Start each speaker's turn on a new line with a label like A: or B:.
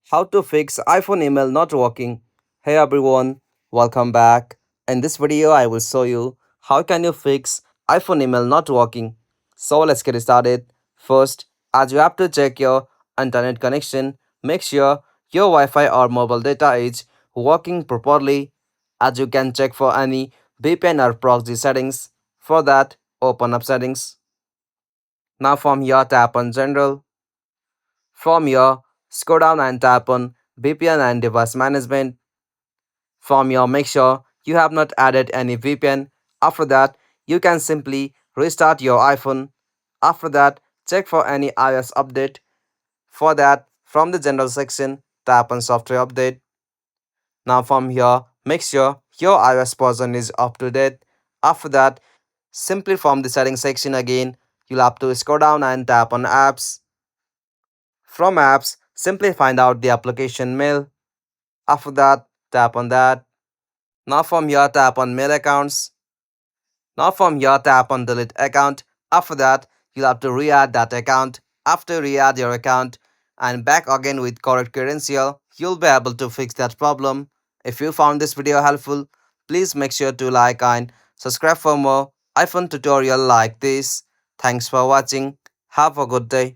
A: How to fix iPhone email not working. Hey everyone, welcome back. In this video I will show you how can you fix iPhone email not working. So let's get started. First, as you have to check your internet connection, make sure your Wi-Fi or mobile data is working properly. As you can check for any VPN or proxy settings. For that, open up settings. Now from here tap on general. From here, scroll down and tap on VPN and device management. From here, make sure you have not added any VPN. After that, you can simply restart your iPhone. After that, check for any iOS update. For that, from the general section, tap on software update. Now from here, make sure your iOS version is up to date. After that, simply from the settings section again, you'll have to scroll down and tap on apps. From apps, simply find out the application mail. After that, tap on that. Now from here, tap on mail accounts. Now from here, tap on delete account. After that, you'll have to re-add that account. After re-add your account and back again with correct credential, you'll be able to fix that problem. If you found this video helpful, please make sure to like and subscribe for more iPhone tutorial like this. Thanks for watching. Have a good day.